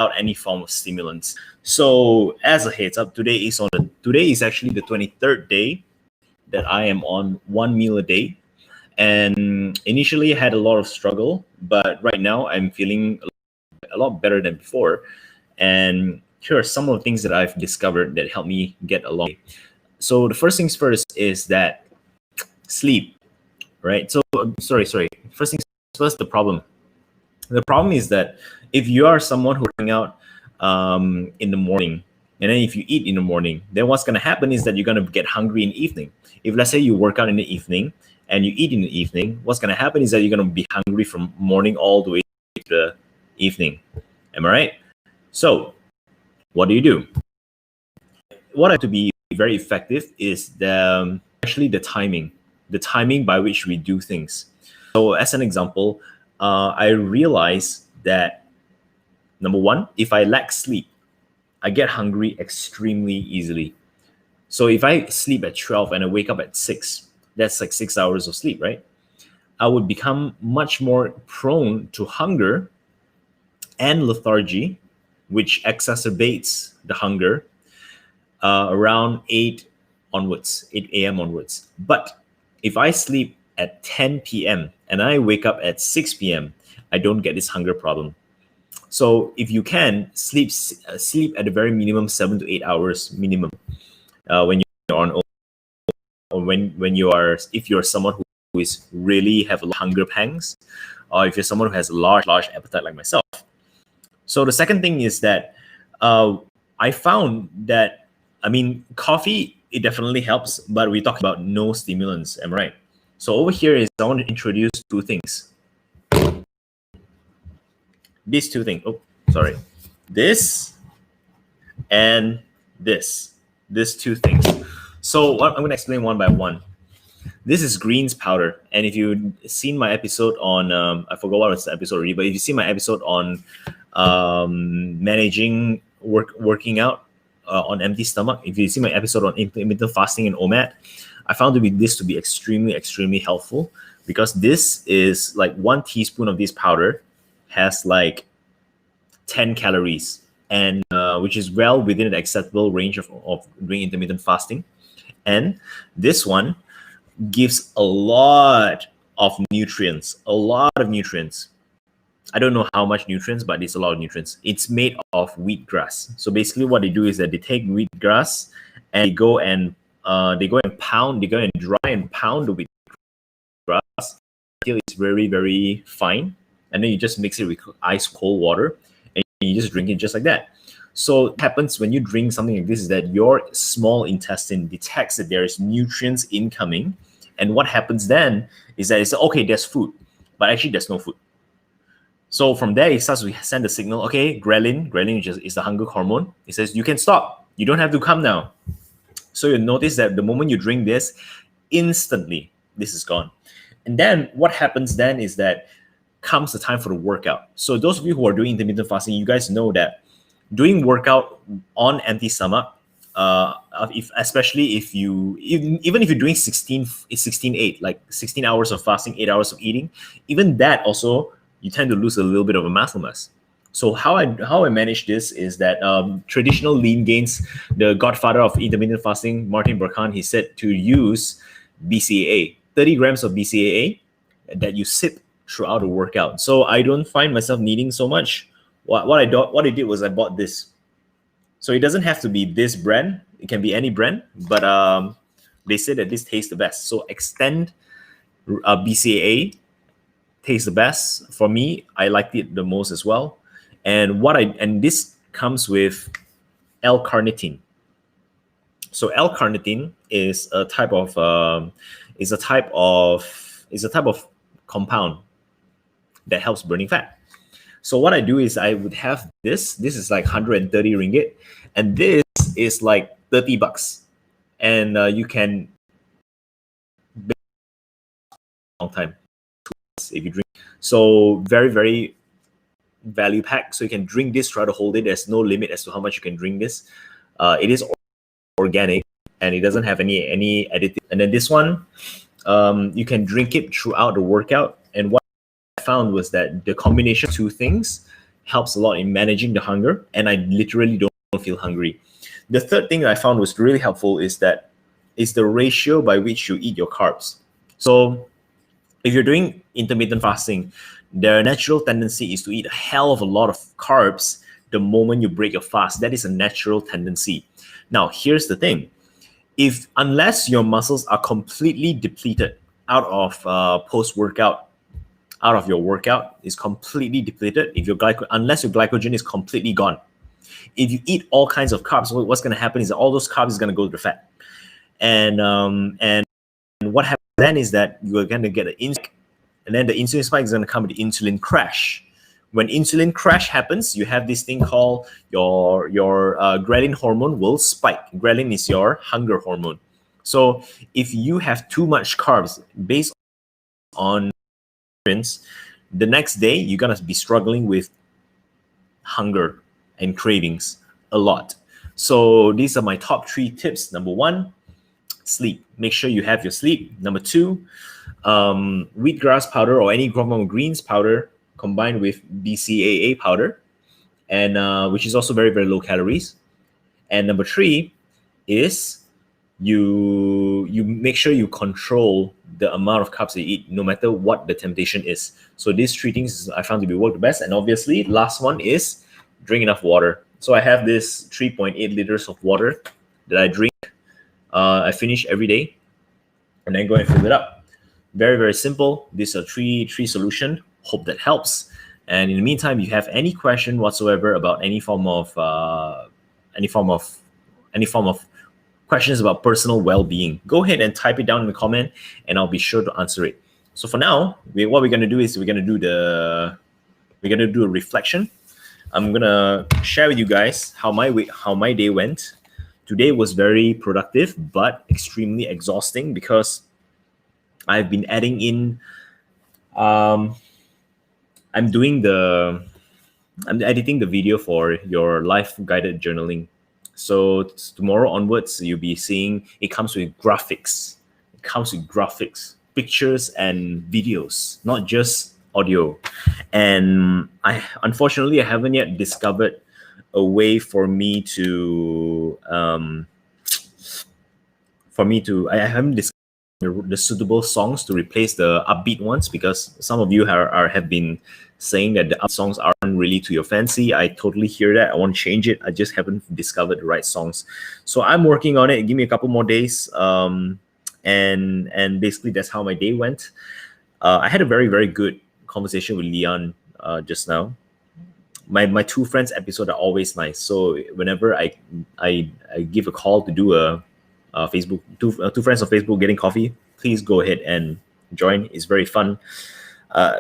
any form of stimulants. So as a heads up, today is actually the 23rd day that I am on 1 meal a day. And initially I had a lot of struggle, but right now I'm feeling a lot better than before. And here are some of the things that I've discovered that help me get along. So the first things first is that sleep, right? So sorry. First things first, the problem. The problem is that if you are someone who's going out in the morning, and then if you eat in the morning, then what's going to happen is that you're going to get hungry in the evening. If let's say you work out in the evening and you eat in the evening, what's going to happen is that you're going to be hungry from morning all the way to the evening. Am I right? So what do? What I have to be very effective is actually the timing by which we do things. So as an example, I realized that number one, if I lack sleep, I get hungry extremely easily. So if I sleep at 12 and I wake up at 6, that's like 6 hours of sleep, right? I would become much more prone to hunger and lethargy, which exacerbates the hunger around 8 a.m. onwards. But if I sleep at 10 p.m. and I wake up at 6 p.m., I don't get this hunger problem. So if you can sleep at the very minimum 7 to 8 hours minimum when you're on, or when you are, if you're someone who is really have hunger pangs, or if you're someone who has a large appetite like myself. So the second thing is that I found that, coffee, it definitely helps, but we talk about no stimulants, am I right? So over here is I want to introduce two things. These two things. Oh, sorry. This and this. These two things. So I'm going to explain one by one. This is greens powder, and if you've seen my episode on, I forgot what was the episode already, but if you see my episode on managing working out on empty stomach, if you see my episode on intermittent fasting and OMAD, I found this to be extremely helpful, because this is like 1 teaspoon of this powder has like 10 calories, and which is well within the acceptable range of doing intermittent fasting. And this one gives a lot of nutrients. I don't know how much nutrients, but it's a lot of nutrients. It's made of wheatgrass. So basically what they do is that they take wheatgrass and they go and dry and pound the wheatgrass until it's very, very fine. And then you just mix it with ice cold water and you just drink it just like that. So what happens when you drink something like this is that your small intestine detects that there is nutrients incoming. And what happens then is that it's okay, there's food, but actually there's no food. So from there, it starts to send the signal, okay, ghrelin is the hunger hormone. It says, you can stop. You don't have to come now. So you notice that the moment you drink this, instantly, this is gone. And then what happens then is that comes the time for the workout. So those of you who are doing intermittent fasting, you guys know that doing workout on empty stomach, especially if even if you're doing 16-8, like 16 hours of fasting, 8 hours of eating, even that also, you tend to lose a little bit of a muscle mass. So how I manage this is that traditional lean gains, the godfather of intermittent fasting, Martin Burkhan, he said to use BCAA, 30 grams of BCAA that you sip throughout the workout. So I don't find myself needing so much. What I did was I bought this. So it doesn't have to be this brand. It can be any brand, but they say that this tastes the best. So Extend BCAA tastes the best. For me, I liked it the most as well. And this comes with L-carnitine. So L-carnitine is a type of compound that helps burning fat. So what I do is I would have this. This is like 130 ringgit, and this is like 30 bucks, and you can long time if you drink. So very, very value pack. So you can drink this, try to hold it. There's no limit as to how much you can drink this. It is organic and it doesn't have any additive. And then this one, you can drink it throughout the workout. And what I found was that the combination of two things helps a lot in managing the hunger, and I literally don't feel hungry. The third thing that I found was really helpful is the ratio by which you eat your carbs. So if you're doing intermittent fasting, their natural tendency is to eat a hell of a lot of carbs the moment you break your fast. That is a natural tendency. Now, here's the thing. Unless your muscles are completely depleted out of post-workout, out of your workout is completely depleted, unless your glycogen is completely gone, if you eat all kinds of carbs, what's going to happen is that all those carbs is going to go to the fat, and what happens then is that you are going to get an insulin, and then the insulin spike is going to come with the insulin crash. When insulin crash happens, you have this thing called your ghrelin hormone will spike. Ghrelin is your hunger hormone. So if you have too much carbs based on the next day, you're going to be struggling with hunger and cravings a lot. So these are my top 3 tips. Number 1, sleep. Make sure you have your sleep. Number 2, wheatgrass powder or any form of greens powder combined with BCAA powder, and which is also very, very low calories. And number 3 is you make sure you control the amount of carbs you eat, no matter what the temptation is. So these 3 things I found to be work the best. And obviously, last one is drink enough water. So I have this 3.8 liters of water that I drink. I finish every day, and then go and fill it up. Very, very simple. These are three solution. Hope that helps. And in the meantime, if you have any question whatsoever about any form of questions about personal well-being, go ahead and type it down in the comment, and I'll be sure to answer it. So for now, what we're gonna do is we're gonna do a reflection. I'm gonna share with you guys how my day went. Today was very productive, but extremely exhausting because I've been adding in. I'm editing the video for your life guided journaling. So tomorrow onwards, you'll be seeing it comes with graphics. It comes with graphics, pictures, and videos, not just audio. And I haven't yet discovered a way for me to I haven't discovered the suitable songs to replace the upbeat ones, because some of you have been saying that the upbeat songs aren't really to your fancy. I totally hear that. I want to change it. I just haven't discovered the right songs. So I'm working on it. Give me a couple more days. And basically that's how my day went. I had a very, very good conversation with Leon just now. My 2 friends episode are always nice. So whenever I give a call to do a Facebook, two friends on Facebook getting coffee, please go ahead and join. It's very fun.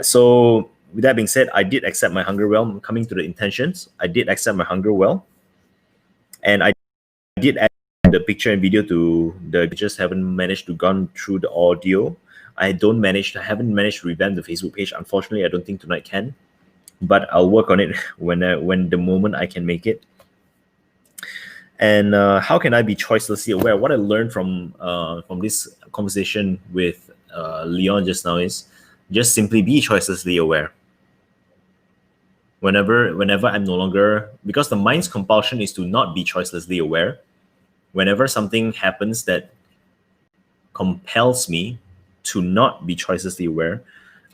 So with that being said, I did accept my hunger well. Coming to the intentions, I did accept my hunger well, and I did add the picture and video to the. Just haven't managed to gone through the audio. I haven't managed to revamp the Facebook page. Unfortunately, I don't think tonight can, but I'll work on it when the moment I can make it. And how can I be choicelessly aware? What I learned from this conversation with Leon just now is just simply be choicelessly aware. Whenever I'm no longer, because the mind's compulsion is to not be choicelessly aware. Whenever something happens that compels me to not be choicelessly aware,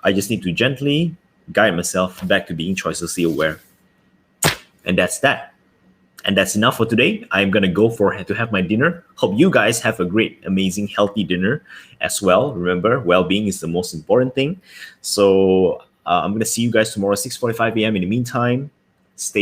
I just need to gently guide myself back to being choicelessly aware. And that's that. And that's enough for today. I'm going to go to have my dinner. Hope you guys have a great, amazing, healthy dinner as well. Remember, well-being is the most important thing. So I'm going to see you guys tomorrow, 6:45 a.m. In the meantime, stay